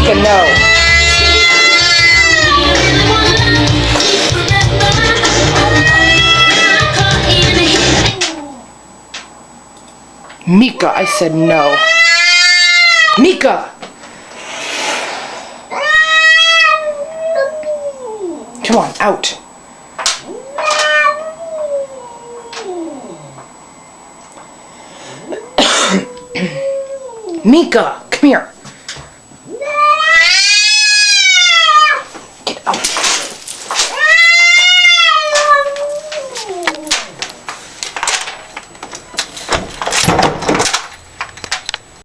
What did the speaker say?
Mika, no. Mika, I said no. Mika! Come on, out. Mika, come here.